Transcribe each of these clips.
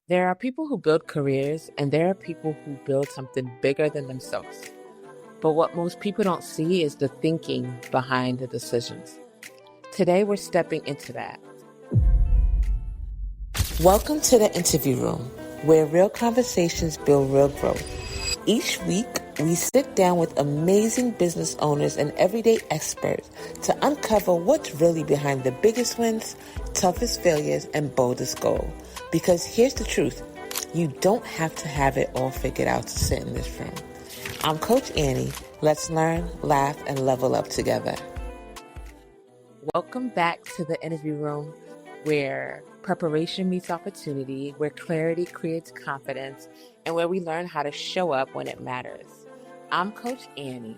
There are people who build careers, and there are people who build something bigger than themselves. But what most people don't see is the thinking behind the decisions. Today, we're stepping into that. Welcome to the interview room, where real conversations build real growth. Each week, we sit down with amazing business owners and everyday experts to uncover what's really behind the biggest wins, toughest failures, and boldest goals. Because here's the truth, you don't have to have it all figured out to sit in this room. I'm Coach Annie. Let's learn, laugh, and level up together. Welcome back to the interview room, where preparation meets opportunity, where clarity creates confidence, and where we learn how to show up when it matters. I'm Coach Annie,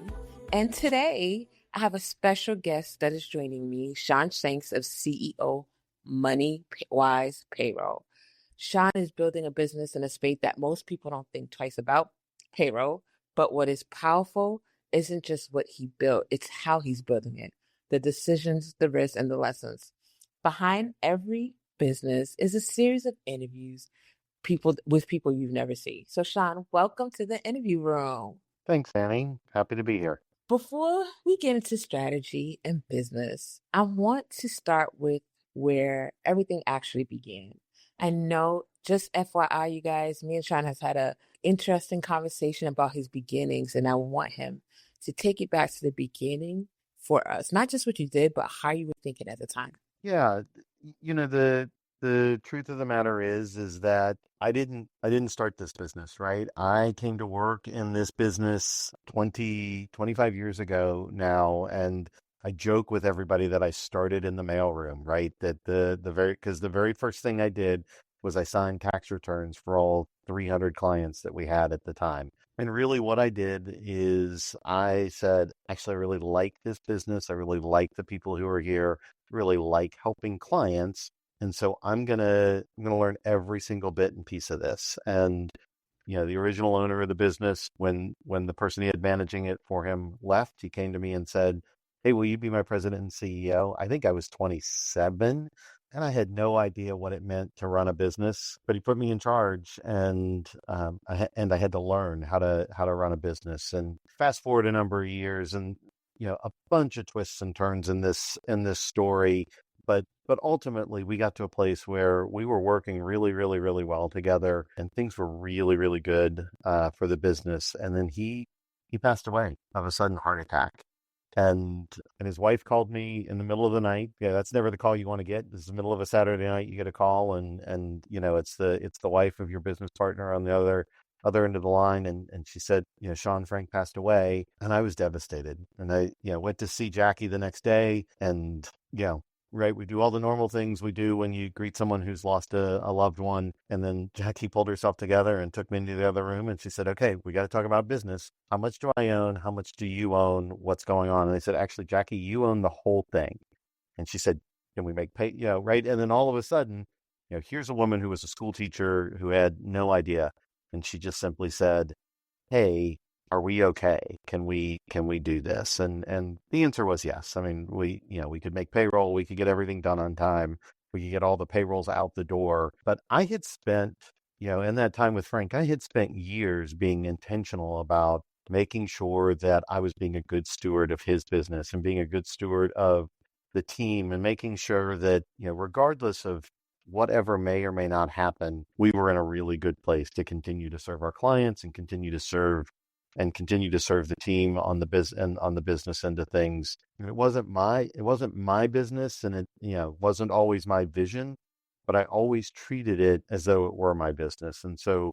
and today I have a special guest that is joining me, Sean Shanks of CEO Moneywise Payroll. Sean is building a business in a space that most people don't think twice about, payroll, but what is powerful isn't just what he built, it's how he's building it, the decisions, the risks, and the lessons. Behind every business is a series of interviews with people you've never seen. So Sean, welcome to the interview room. Thanks, Annie. Happy to be here. Before we get into strategy and business, I want to start with where everything actually began. I know, just FYI, you guys, me and Sean has had an interesting conversation about his beginnings, and I want him to take it back to the beginning for us. Not just what you did, but how you were thinking at the time. Yeah, the truth of the matter is that I didn't start this business, right? I came to work in this business 25 years ago now, and I joke with everybody that I started in the mailroom, right? That because the very first thing I did was I signed tax returns for all 300 clients that we had at the time. And really what I did is I said, actually, I really like this business. I really like the people who are here, really like helping clients. And so I'm gonna learn every single bit and piece of this. And the original owner of the business, when the person he had managing it for him left, he came to me and said, "Hey, will you be my president and CEO?" I think I was 27, and I had no idea what it meant to run a business. But he put me in charge, and I had to learn how to run a business. And fast forward a number of years, and a bunch of twists and turns in this story. But ultimately, we got to a place where we were working really, really, really well together, and things were really, really good for the business. And then he passed away of a sudden heart attack, and his wife called me in the middle of the night. Yeah, that's never the call you want to get. This is the middle of a Saturday night. You get a call, and it's the wife of your business partner on the other end of the line, and she said, Sean Frank passed away, and I was devastated. And I went to see Jackie the next day, and right, we do all the normal things we do when you greet someone who's lost a loved one. And then Jackie pulled herself together and took me into the other room, and she said, "Okay, we got to talk about business. How much do I own? How much do you own? What's going on?" And I said, "Actually, Jackie, you own the whole thing." And she said, "Can we make pay?" Right. And then all of a sudden, here's a woman who was a school teacher who had no idea. And she just simply said, "Hey, are we okay? Can we do this?" And the answer was yes. I mean, we could make payroll, we could get everything done on time, we could get all the payrolls out the door. But I had spent, in that time with Frank, I had spent years being intentional about making sure that I was being a good steward of his business and being a good steward of the team, and making sure that, regardless of whatever may or may not happen, we were in a really good place to continue to serve our clients and continue to serve the team on the business end of things. And it wasn't my business, and it wasn't always my vision, but I always treated it as though it were my business. And so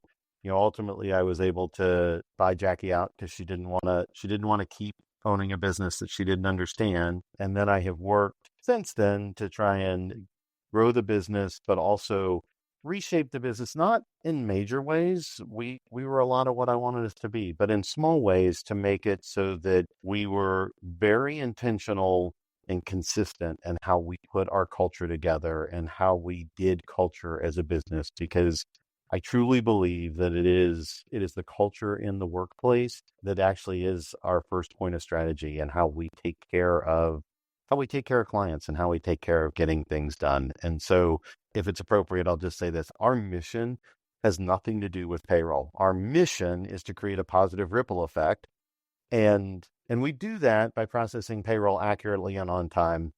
ultimately I was able to buy Jackie out because she didn't want to keep owning a business that she didn't understand. And then I have worked since then to try and grow the business, but also reshape the business, not in major ways. We were a lot of what I wanted us to be, but in small ways to make it so that we were very intentional and consistent in how we put our culture together and how we did culture as a business. Because I truly believe that it is the culture in the workplace that actually is our first point of strategy, and how we take care of clients and how we take care of getting things done. And so, if it's appropriate, I'll just say this: our mission has nothing to do with payroll. Our mission is to create a positive ripple effect. And we do that by processing payroll accurately and on time.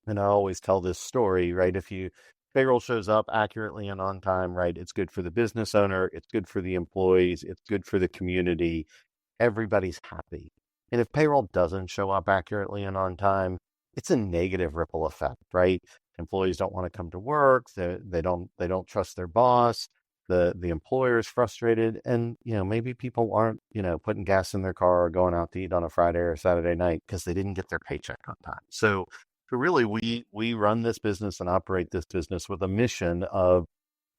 And I always tell this story, right? If you payroll shows up accurately and on time, right, it's good for the business owner, it's good for the employees, it's good for the community. Everybody's happy. And if payroll doesn't show up accurately and on time, it's a negative ripple effect, right? Employees don't want to come to work. They don't trust their boss. The employer is frustrated, and maybe people aren't putting gas in their car or going out to eat on a Friday or Saturday night because they didn't get their paycheck on time. So really, we run this business and operate this business with a mission of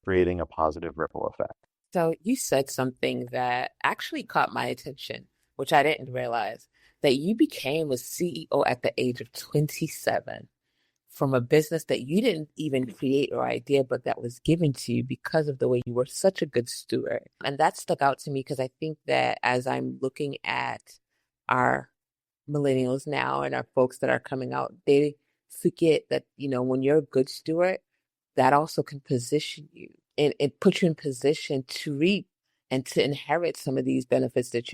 creating a positive ripple effect. So you said something that actually caught my attention, which I didn't realize, that you became a CEO at the age of 27 from a business that you didn't even create or idea, but that was given to you because of the way you were such a good steward. And that stuck out to me because I think that as I'm looking at our millennials now and our folks that are coming out, they forget that, when you're a good steward, that also can position you and it puts you in position to reap and to inherit some of these benefits that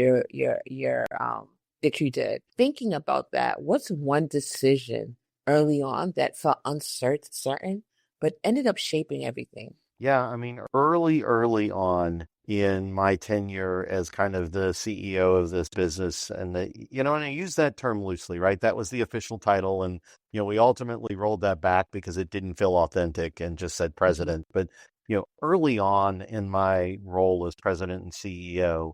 that you did. Thinking about that, what's one decision early on that felt uncertain, but ended up shaping everything? Yeah, I mean, early on in my tenure as kind of the CEO of this business, and I use that term loosely, right? That was the official title, and we ultimately rolled that back because it didn't feel authentic and just said Mhm. president. But early on in my role as president and CEO,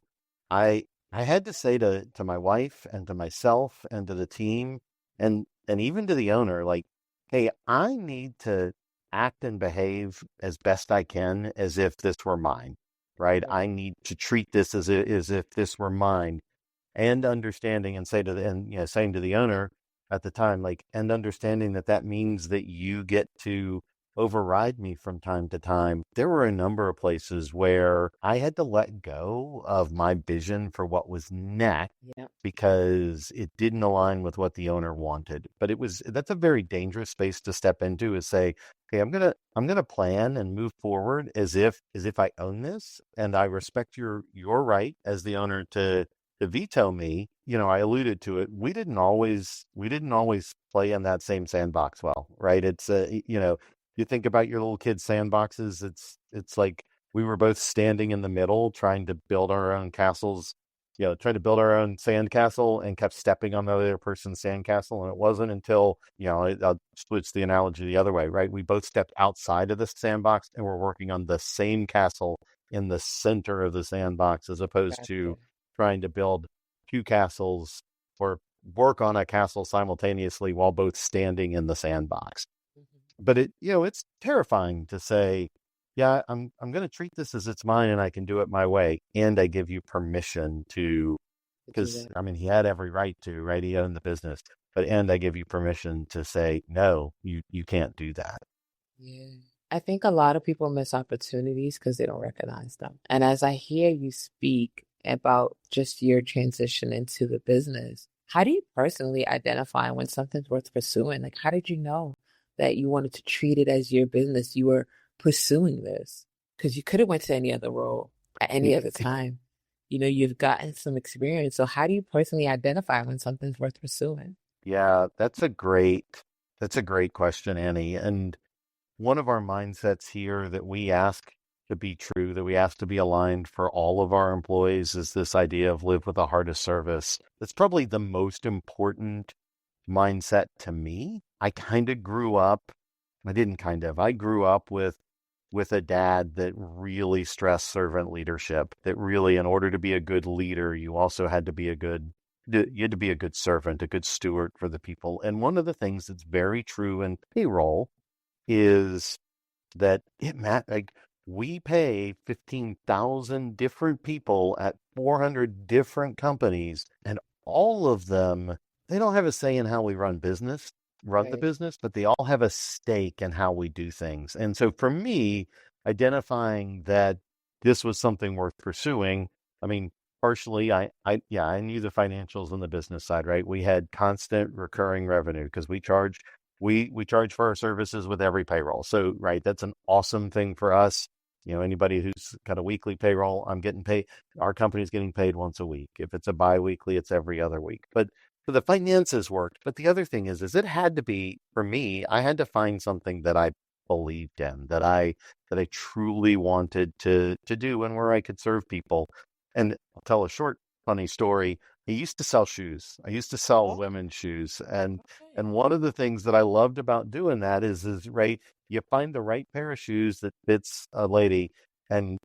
I had to say to my wife and to myself and to the team and even to the owner, like, hey, I need to act and behave as best I can as if this were mine, right? Right. I need to treat this as if this were mine, and understanding and saying to the owner at the time, like, and understanding that that means that you get to override me from time to time. There were a number of places where I had to let go of my vision for what was next Yeah. because it didn't align with what the owner wanted. But that's a very dangerous space to step into, is say, okay, I'm gonna plan and move forward as if I own this, and I respect your right as the owner to veto me. I alluded to it. We didn't always play in that same sandbox well, right? You think about your little kid sandboxes. It's like we were both standing in the middle trying to build our own castles, trying to build our own sandcastle, and kept stepping on the other person's sandcastle. And it wasn't until, I'll switch the analogy the other way, right? We both stepped outside of the sandbox and we're working on the same castle in the center of the sandbox, as opposed to Gotcha. trying to build two castles or work on a castle simultaneously while both standing in the sandbox. Mhm. But it's terrifying to say, yeah, I'm going to treat this as it's mine and I can do it my way. And I give you permission to, To do because that. I mean, he had every right to, right? He owned the business, and I give you permission to say, no, you can't do that. Yeah. I think a lot of people miss opportunities because they don't recognize them. And as I hear you speak about just your transition into the business, how do you personally identify when something's worth pursuing? Like, how did you know that you wanted to treat it as your business? You were pursuing this because you could have went to any other role at any other time. You've gotten some experience. So how do you personally identify when something's worth pursuing? Yeah, that's a great question, Annie. And one of our mindsets here that we ask to be true, that we ask to be aligned for all of our employees, is this idea of live with a heart of service. That's probably the most important mindset to me. I grew up with a dad that really stressed servant leadership, that really, in order to be a good leader, you also had to be you had to be a good servant, a good steward for the people. And one of the things that's very true in payroll is that like, we pay 15,000 different people at 400 different companies, and all of them, they don't have a say in how we run the Right. business, but they all have a stake in how we do things. And so for me, identifying that this was something worth pursuing, I mean, partially, I knew the financials on the business side, right? We had constant recurring revenue because we charge for our services with every payroll. So, right, that's an awesome thing for us. Anybody who's got a weekly payroll, I'm getting paid. Our company's getting paid once a week. If it's a biweekly, it's every other week. But so the finances worked. But the other thing is it had to be for me. I had to find something that I believed in, that I truly wanted to do, and where I could serve people. And I'll tell a short funny story. I used to sell shoes. I used to sell Oh, women's shoes, okay. and one of the things that I loved about doing that is right. You find the right pair of shoes that fits a lady, and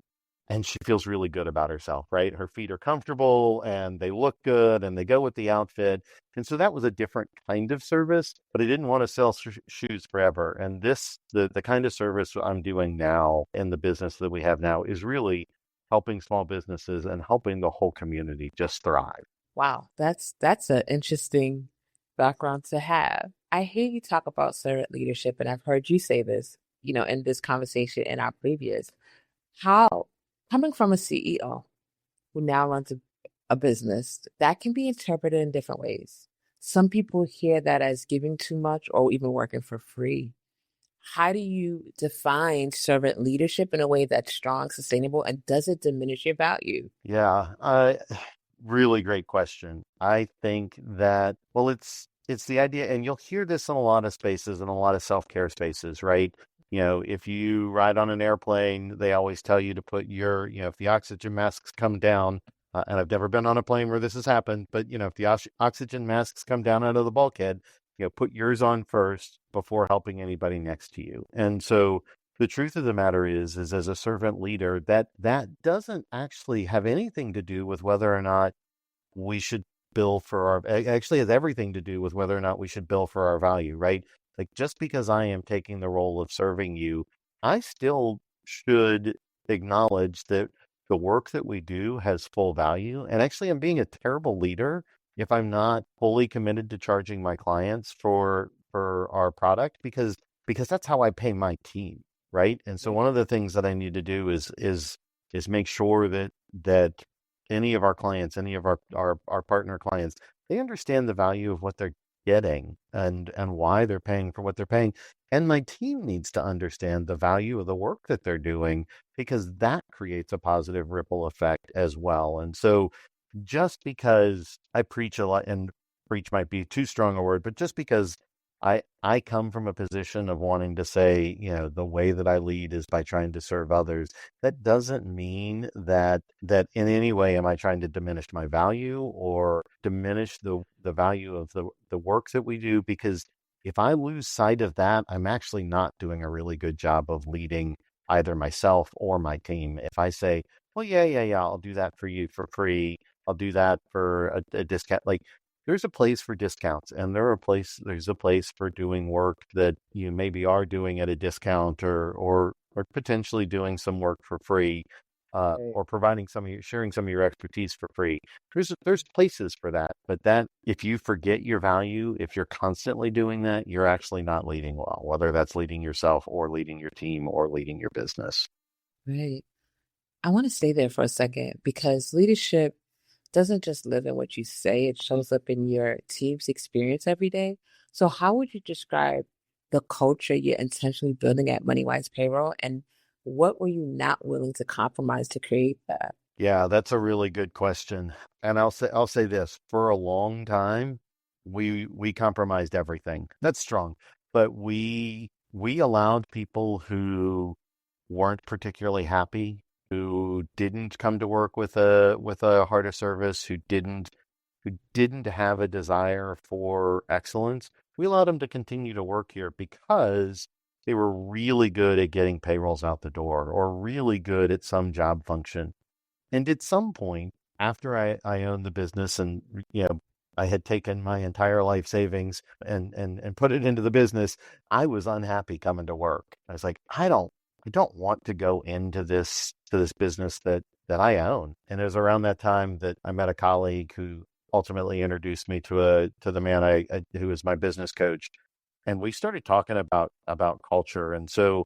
she feels really good about herself, right? Her feet are comfortable and they look good and they go with the outfit. And so that was a different kind of service, but I didn't want to sell shoes forever. And the kind of service I'm doing now in the business that we have now is really helping small businesses and helping the whole community just thrive. Wow, that's an interesting background to have. I hear you talk about servant leadership, and I've heard you say this, in this conversation in our previous. How coming from a CEO who now runs a business, that can be interpreted in different ways. Some people hear that as giving too much or even working for free. How do you define servant leadership in a way that's strong, sustainable, and does it diminish your value? Yeah, really great question. I think that, well, it's the idea, and you'll hear this in a lot of spaces and a lot of self-care spaces, right? If you ride on an airplane, they always tell you to put if the oxygen masks come down, and I've never been on a plane where this has happened, but if the oxygen masks come down out of the bulkhead, put yours on first before helping anybody next to you. And so the truth of the matter is as a servant leader, that doesn't actually have anything to do with whether or not we should bill for our, it actually has everything to do with whether or not we should bill for our value, right? Like just because I am taking the role of serving you, I still should acknowledge that the work that we do has full value. And actually, I'm being a terrible leader if I'm not fully committed to charging my clients for our product because that's how I pay my team, right? And so one Right. of the things that I need to do is make sure that any of our clients, any of our partner clients, they understand the value of what they're getting and why they're paying for what they're paying. And my team needs to understand the value of the work that they're doing because that creates a positive ripple effect as well. And so just because I preach a lot, and preach might be too strong a word, but just because I come from a position of wanting to say, the way that I lead is by trying to serve others. That doesn't mean that in any way am I trying to diminish my value or diminish the value of the work that we do, because if I lose sight of that, I'm actually not doing a really good job of leading either myself or my team. If I say, well, yeah, I'll do that for you for free. I'll do that for a discount. Like there's a place for discounts and there's a place for doing work that you maybe are doing at a discount or potentially doing some work for free, Right. or sharing some of your expertise for free. There's places for that, but that if you forget your value, if you're constantly doing that, you're actually not leading well, whether that's leading yourself or leading your team or leading your business. Right. I want to stay there for a second because leadership doesn't just live in what you say, it shows up in your team's experience every day. So, how would you describe the culture you're intentionally building at Moneywise Payroll, and what were you not willing to compromise to create that? Yeah, that's a really good question. And I'll say this, for a long time, we compromised everything. That's strong. But we allowed people who weren't particularly happy, who didn't come to work with a heart of service, who didn't have a desire for excellence. We allowed them to continue to work here because they were really good at getting payrolls out the door or really good at some job function. And at some point, after I owned the business and I had taken my entire life savings and put it into the business, I was unhappy coming to work. I was like, I don't want to go into this business that I own. And it was around that time that I met a colleague who ultimately introduced me to the man who was my business coach, and we started talking about culture. And so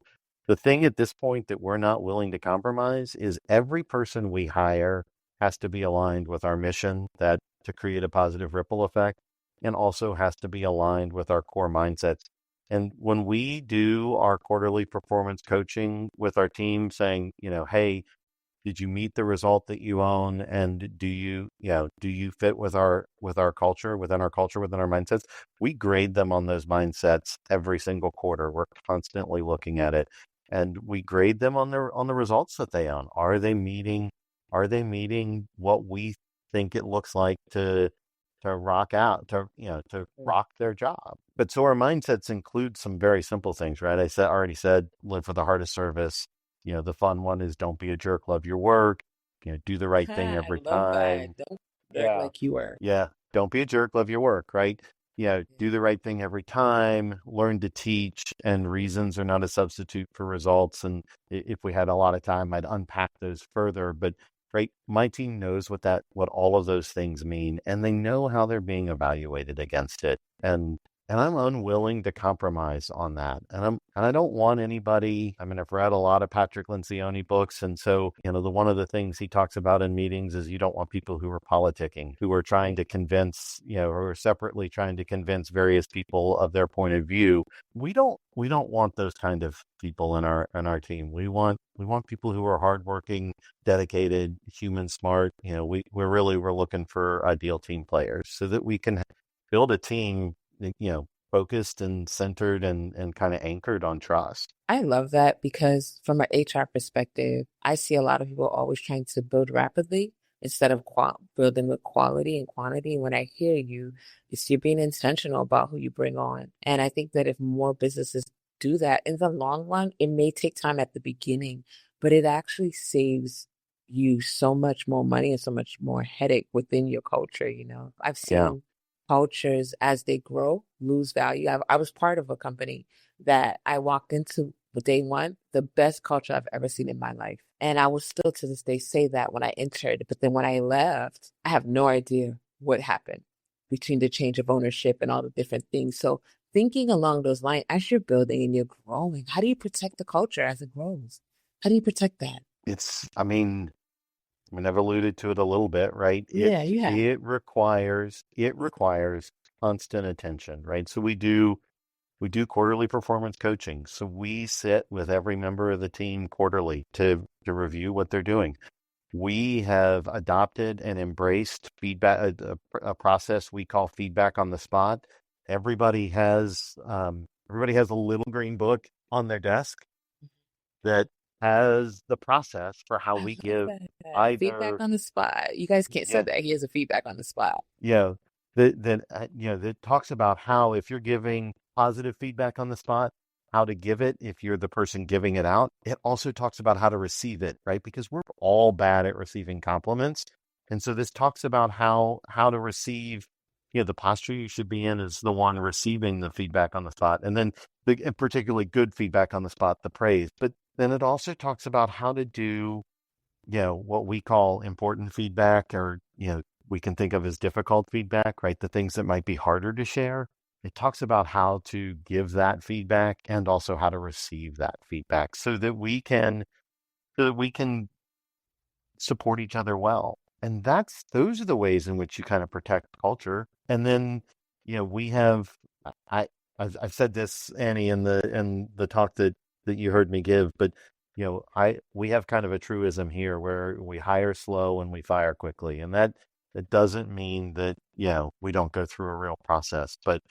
the thing at this point that we're not willing to compromise is every person we hire has to be aligned with our mission, that to create a positive ripple effect, and also has to be aligned with our core mindsets. And when we do our quarterly performance coaching with our team saying, hey, did you meet the result that you own? And do you fit with our culture, within our mindsets? We grade them on those mindsets every single quarter. We're constantly looking at it, and we grade them on the results that they own. Are they meeting what we think it looks like to rock out, to rock their job? But so our mindsets include some very simple things, right? Already said, live for the heart of service. The fun one is don't be a jerk, love your work, do the right thing I every love that. time. Don't work Yeah. like you were. Yeah. Don't be a jerk, love your work, right? Do the right thing every time, learn to teach, and reasons are not a substitute for results. And if we had a lot of time, I'd unpack those further. But right, my team knows what all of those things mean, and they know how they're being evaluated against it. And I'm unwilling to compromise on that. And I don't want anybody. I mean, I've read a lot of Patrick Lencioni books. And so, one of the things he talks about in meetings is you don't want people who are politicking, who are trying to convince, or separately trying to convince various people of their point of view. We don't want those kind of people in our team. We want people who are hardworking, dedicated, human, smart. We're looking for ideal team players so that we can build a team, focused and centered and kind of anchored on trust. I love that because from an HR perspective, I see a lot of people always trying to build rapidly instead of building with quality and quantity. When I hear you, it's you're being intentional about who you bring on. And I think that if more businesses do that in the long run, it may take time at the beginning, but it actually saves you so much more money and so much more headache within your culture. I've Yeah. seen cultures as they grow lose value. I was part of a company that I walked into day one, the best culture I've ever seen in my life. And I will still to this day say that when I entered. But then when I left, I have no idea what happened between the change of ownership and all the different things. So thinking along those lines, as you're building and you're growing, how do you protect the culture as it grows? How do you protect that? I've alluded to it a little bit, right? It Yeah, you have. it requires constant attention, right? So we do quarterly performance coaching. So we sit with every member of the team quarterly to review what they're doing. We have adopted and embraced feedback, a process we call feedback on the spot. Everybody has a little green book on their desk that has the process for how I we love give that. Feedback either, on the spot. You guys can't say yeah, that. Here's a feedback on the spot. yeah, that talks about how if you're giving positive feedback on the spot, how to give it if you're the person giving it out. It also talks about how to receive it, right? Because we're all bad at receiving compliments. And so this talks about how to receive, the posture you should be in is the one receiving the feedback on the spot. And then and particularly good feedback on the spot, the praise. But then it also talks about how to do, what we call important feedback, or, we can think of as difficult feedback, right? The things that might be harder to share. It talks about how to give that feedback and also how to receive that feedback so that we can support each other well. And those are the ways in which you kind of protect culture. And then, we have, I, I've said this, Annie, in the talk that you heard me give, but we have kind of a truism here where we hire slow and we fire quickly. And that doesn't mean that, we don't go through a real process, but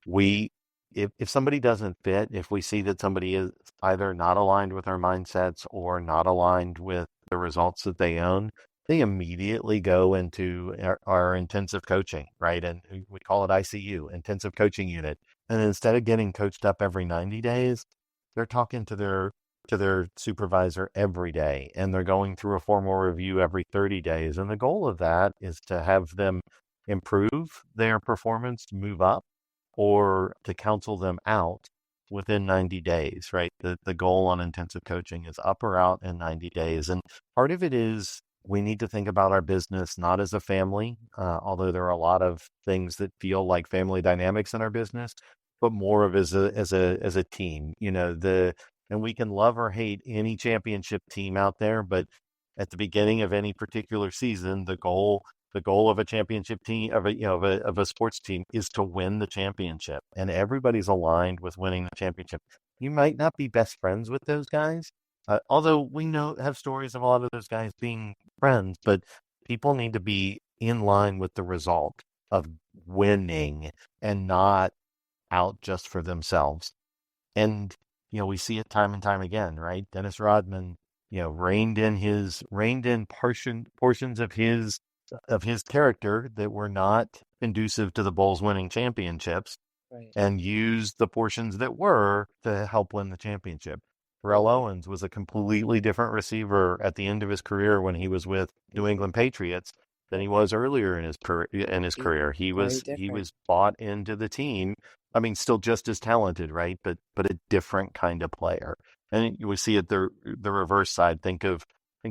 we if somebody doesn't fit, if we see that somebody is either not aligned with our mindsets or not aligned with the results that they own, they immediately go into our intensive coaching, right? And we call it ICU, intensive coaching unit. And instead of getting coached up every 90 days, they're talking to their supervisor every day, and they're going through a formal review every 30 days. And the goal of that is to have them improve their performance, move up, or to counsel them out within 90 days, right? The goal on intensive coaching is up or out in 90 days. And part of it is we need to think about our business not as a family, although there are a lot of things that feel like family dynamics in our business, but more of as a team. And we can love or hate any championship team out there, but at the beginning of any particular season, the goal the goal of a championship team of a of a sports team is to win the championship, and everybody's aligned with winning the championship. You might not be best friends with those guys, although we know have stories of a lot of those guys being friends, but people need to be in line with the result of winning and not out just for themselves. And, we see it time and time again, right? Dennis Rodman, reined in portions of his character that were not conducive to the Bulls winning championships Right. and used the portions that were to help win the championship. Terrell Totally. Owens was a completely different receiver at the end of his career when he was with New England Patriots than he Right. was earlier in his He- career. He Very was different. bought into the team. I mean, still just as talented, right? But a different kind of player. And you would see it the reverse side. Think of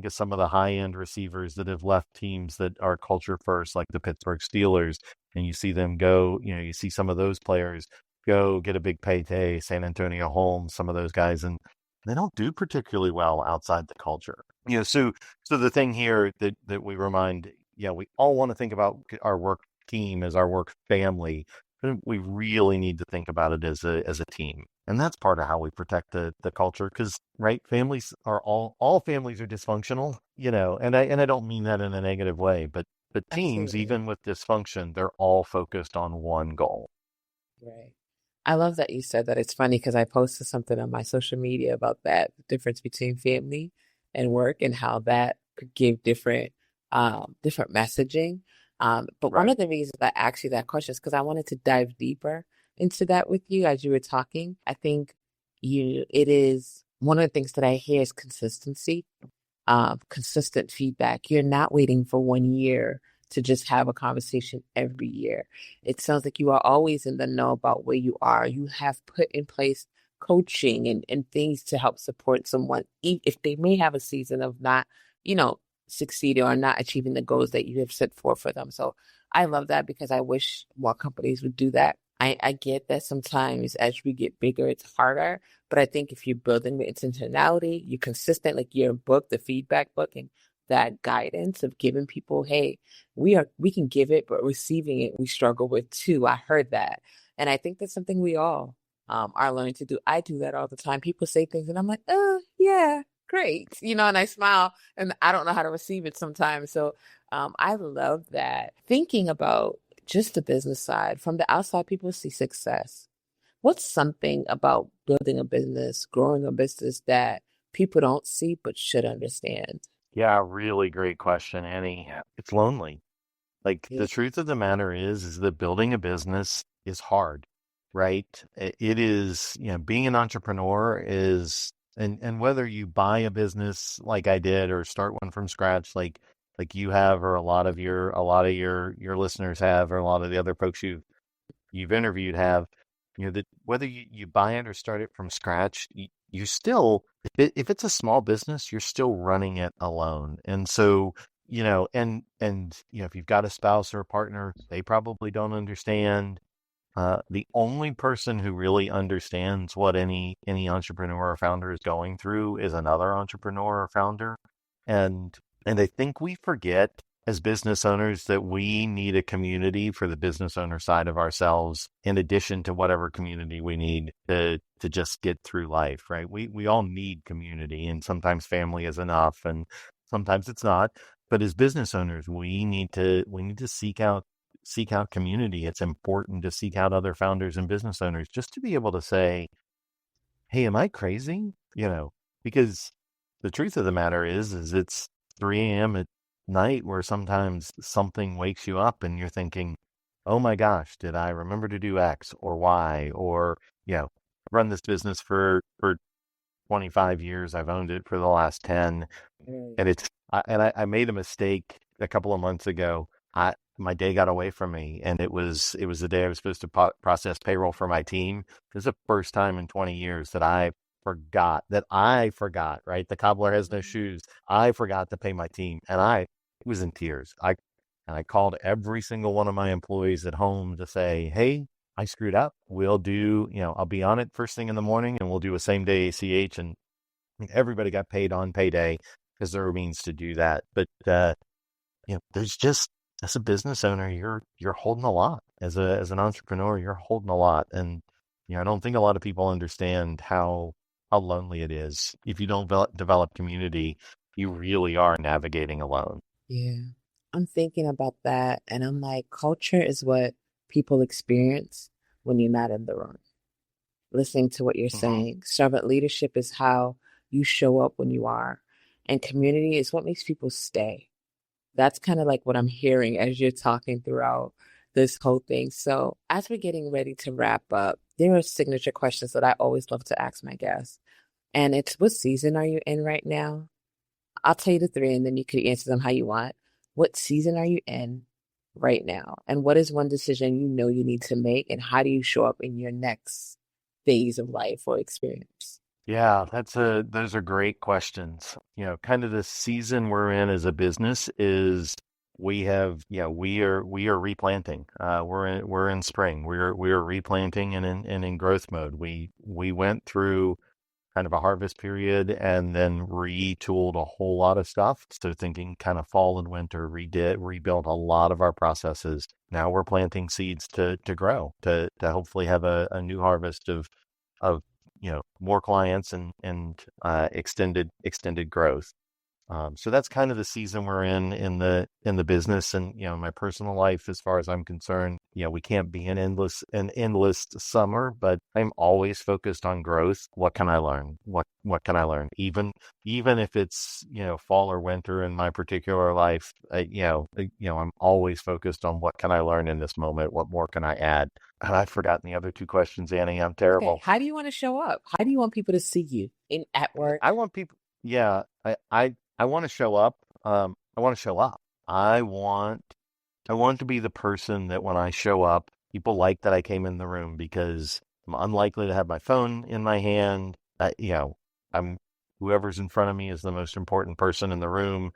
some of the high end receivers that have left teams that are culture first, like the Pittsburgh Steelers, and you see them go. You see some of those players go get a big payday. San Antonio Holmes, some of those guys, and they don't do particularly well outside the culture. So the thing here that we remind, we all want to think about our work team as our work family. But we really need to think about it as a team. And that's part of how we protect the culture because, right, families are all families are dysfunctional, and I don't mean that in a negative way, but teams, Absolutely. even with dysfunction, they're all focused on one goal. Right. I love that you said that. It's funny because I posted something on my social media about that the difference between family and work and how that could give different messaging. But one Right. of the reasons I asked you that question is because I wanted to dive deeper into that with you as you were talking. I think it is one of the things that I hear is consistency, consistent feedback. You're not waiting for 1 year to just have a conversation every year. It sounds like you are always in the know about where you are. You have put in place coaching and things to help support someone if they may have a season of not, you know, succeeding or not achieving the goals that you have set forth for them. So I love that because I wish more companies would do that. I get that sometimes as we get bigger, it's harder. But I think if you're building with intentionality, you're consistent, like your book, the feedback book, and that guidance of giving people, hey, we can give it, but receiving it, we struggle with too. I heard that. And I think that's something we all are learning to do. I do that all the time. People say things and I'm like, oh, yeah, great. And I smile and I don't know how to receive it sometimes. So I love that. Thinking about just the business side, from the outside, people see success. What's something about building a business, growing a business that people don't see but should understand? Yeah, really great question, Annie. It's lonely. Like Yeah. the truth of the matter is that building a business is hard, right? It is, being an entrepreneur is, and whether you buy a business like I did or start one from scratch, like you have, or a lot of your listeners have, or a lot of the other folks you've interviewed have, that whether you buy it or start it from scratch, you still, if it's a small business, you're still running it alone. And so, if you've got a spouse or a partner, they probably don't understand. The only person who really understands what any entrepreneur or founder is going through is another entrepreneur or founder. And I think we forget as business owners that we need a community for the business owner side of ourselves, in addition to whatever community we need to just get through life, right? We all need community, and sometimes family is enough and sometimes it's not. But as business owners, we need to seek out community. It's important to seek out other founders and business owners just to be able to say, hey, am I crazy? Because the truth of the matter is it's 3 a.m. at night where sometimes something wakes you up and you're thinking, oh my gosh, did I remember to do X or Y? Or, run this business for 25 years. I've owned it for the last 10. Right. And I made a mistake a couple of months ago. My day got away from me, and it was the day I was supposed to process payroll for my team. This is the first time in 20 years that I forgot, right? The cobbler has no shoes. I forgot to pay my team, and I was in tears. I called every single one of my employees at home to say, hey, I screwed up. I'll be on it first thing in the morning, and we'll do a same day ACH. And everybody got paid on payday because there are means to do that. But there's just as a business owner, you're holding a lot. As an entrepreneur, you're holding a lot. And I don't think a lot of people understand how lonely it is. If you don't develop community, you really are navigating alone. Yeah. I'm thinking about that and I'm like, culture is what people experience when you're not in the room. Listening to what you're Hmm. saying. Servant leadership is how you show up when you are. And community is what makes people stay. That's kind of like what I'm hearing as you're talking throughout this whole thing. So, as we're getting ready to wrap up, there are signature questions that I always love to ask my guests. And it's, what season are you in right now? I'll tell you the three and then you can answer them how you want. What season are you in right now? And what is one decision you know you need to make? And how do you show up in your next phase of life or experience? Yeah, those are great questions. Kind of the season we're in as a business is we are replanting. We're in spring. We are replanting and in growth mode. We went through kind of a harvest period and then retooled a whole lot of stuff. So thinking kind of fall and winter, rebuilt a lot of our processes. Now we're planting seeds to grow, to hopefully have a new harvest of more clients and extended growth. So that's kind of the season we're in the business, and my personal life. As far as I'm concerned, we can't be an endless summer, but I'm always focused on growth. What can I learn? What can I learn? Even if it's fall or winter in my particular life, I'm always focused on what can I learn in this moment. What more can I add? And I've forgotten the other two questions, Annie. I'm Okay, terrible. how do you want to show up? How do you want people to see you in at work? I want people, yeah, I want to show up. I want to show up. I want, I want to be the person that when I show up, people like that I came in the room because I'm unlikely to have my phone in my hand. I'm whoever's in front of me is the most important person in the room.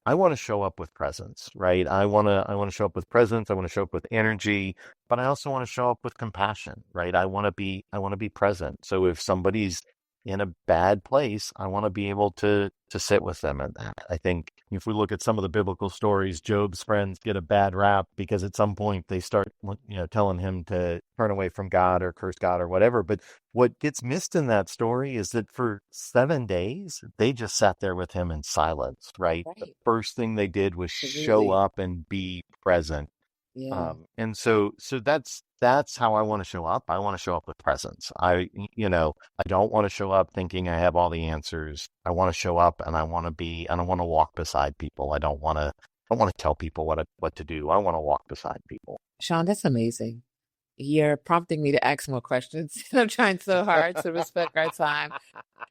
I want to show up with presence, right? I want to show up with presence. I want to show up with energy, but I also want to show up with compassion, right? I want to be present. So if somebody's in a bad place, I want to be able to sit with them in that. I think if we look at some of the biblical stories, Job's friends get a bad rap because at some point they start, telling him to turn away from God or curse God or whatever. But what gets missed in that story is that for 7 days, they just sat there with him in silence, right? The Right. first thing they did was show Absolutely. up and be present. Yeah. And so that's how I want to show up. I want to show up with presence. I don't want to show up thinking I have all the answers. I want to show up and I want to walk beside people. I don't want to tell people what to do. I want to walk beside people. Sean, that's amazing. You're prompting me to ask more questions. I'm trying so hard to respect our time.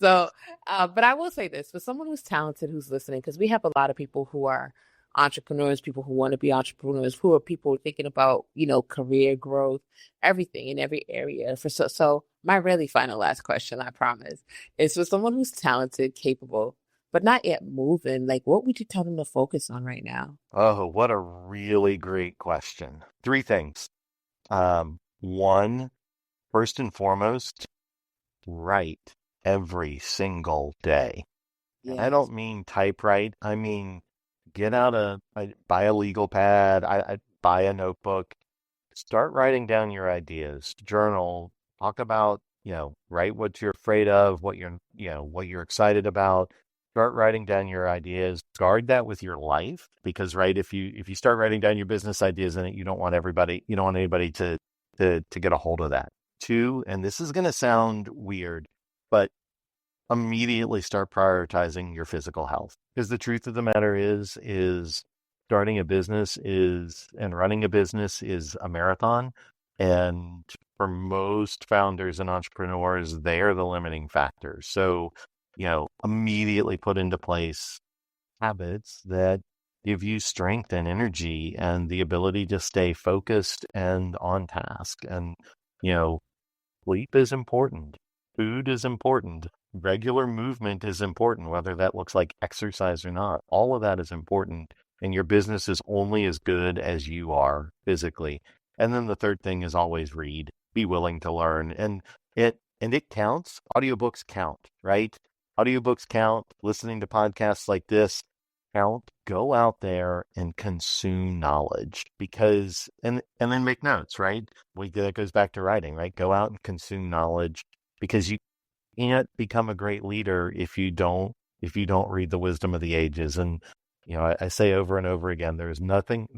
So, but I will say this for someone who's talented, who's listening, because we have a lot of people who are entrepreneurs, people who want to be entrepreneurs, who are people thinking about, career growth, everything in every area. So my really final last question, I promise, is for someone who's talented, capable, but not yet moving, like what would you tell them to focus on right now? Oh, what a really great question. Three things. One, first and foremost, write every single day. And I Yes. don't mean typewrite. I mean, buy a legal pad, I buy a notebook, start writing down your ideas, journal, talk about, write what you're afraid of, what you're excited about. Start writing down your ideas. Guard that with your life because, right, if you start writing down your business ideas in it, you don't want anybody to get a hold of that. Two, and this is going to sound weird, but immediately start prioritizing your physical health. Because the truth of the matter is starting a business is and running a business is a marathon. And for most founders and entrepreneurs, they are the limiting factor. So, immediately put into place habits that give you strength and energy and the ability to stay focused and on task. And, you know, sleep is important. Food is important. Regular movement is important, whether that looks like exercise or not. All of that is important. And your business is only as good as you are physically. And then the third thing is always read. Be willing to learn. And it counts. Audiobooks count, right? Audiobooks count. Listening to podcasts like this count, go out there and consume knowledge because, and then make notes, right? That goes back to writing, right? Go out and consume knowledge because you can't become a great leader if you don't read the wisdom of the ages. And I say over and over again, there's nothing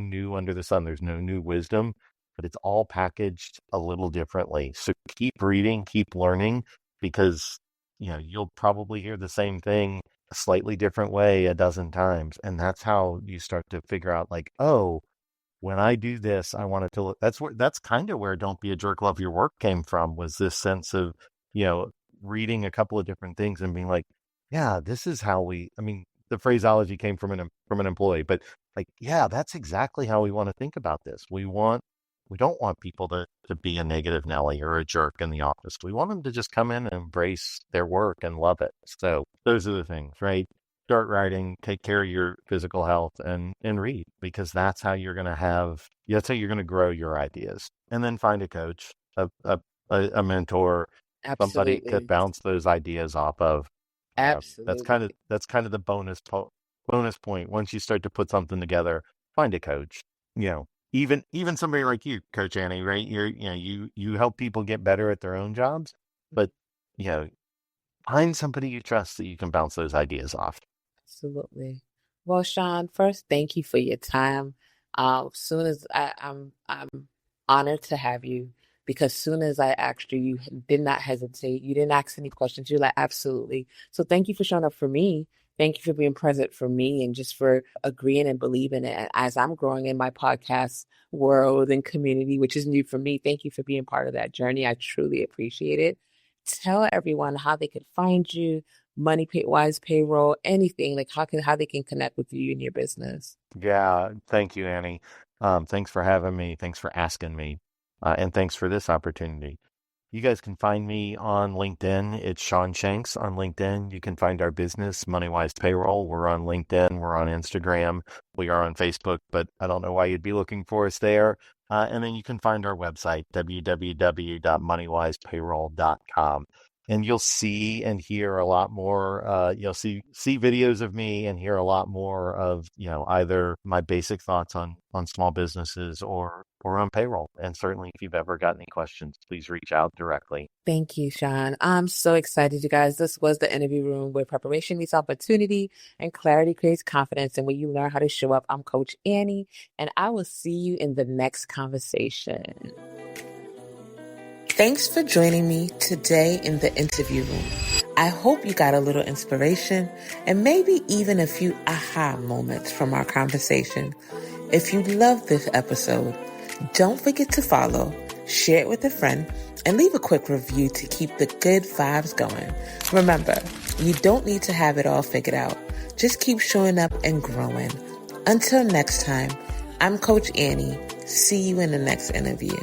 new under the sun. There's no new wisdom, but it's all packaged a little differently. So keep reading, keep learning, because you'll probably hear the same thing a slightly different way a dozen times, and that's how you start to figure out, like, oh, when I do this, I want it to look. That's kind of where "Don't Be a Jerk, Love Your Work" came from. Was this sense of you know reading a couple of different things and being like, yeah, this is how we. I mean, the phraseology came from an employee, but like, yeah, that's exactly how we want to think about this. We don't want people to be a negative Nelly or a jerk in the office. We want them to just come in and embrace their work and love it. So those are the things, right? Start writing, take care of your physical health, and read, because that's how you're going to grow your ideas. And then find a coach, a mentor, somebody to Absolutely. bounce those ideas off of. That's Absolutely. kind of the bonus point. Once you start to put something together, find a coach. You know, even somebody like you, Coach Annie, right? You help people get better at their own jobs, but you know, find somebody you trust that you can bounce those ideas off. Absolutely. Well, Sean, first, thank you for your time. Soon as I'm honored to have you, because soon as I asked you, you did not hesitate. You didn't ask any questions. You're like, absolutely. So thank you for showing up for me. Thank you for being present for me and just for agreeing and believing it. And as I'm growing in my podcast world and community, which is new for me, thank you for being part of that journey. I truly appreciate it. Tell everyone how they could find you, Moneywise Payroll, anything, like how they can connect with you in your business. Yeah, thank you, Annie. Thanks for having me. Thanks for asking me, and thanks for this opportunity. You guys can find me on LinkedIn. It's Sean Shanks on LinkedIn. You can find our business, Moneywise Payroll. We're on LinkedIn. We're on Instagram. We are on Facebook, but I don't know why you'd be looking for us there. And then you can find our website, www.moneywisepayroll.com. And you'll see and hear a lot more. You'll see videos of me and hear a lot more of either my basic thoughts on small businesses or on payroll. And certainly, if you've ever got any questions, please reach out directly. Thank you, Sean. I'm so excited, you guys. This was the interview room where preparation meets opportunity and clarity creates confidence, and where you learn how to show up. I'm Coach Annie, and I will see you in the next conversation. Thanks for joining me today in the interview room. I hope you got a little inspiration and maybe even a few aha moments from our conversation. If you loved this episode, don't forget to follow, share it with a friend, and leave a quick review to keep the good vibes going. Remember, you don't need to have it all figured out. Just keep showing up and growing. Until next time, I'm Coach Annie. See you in the next interview.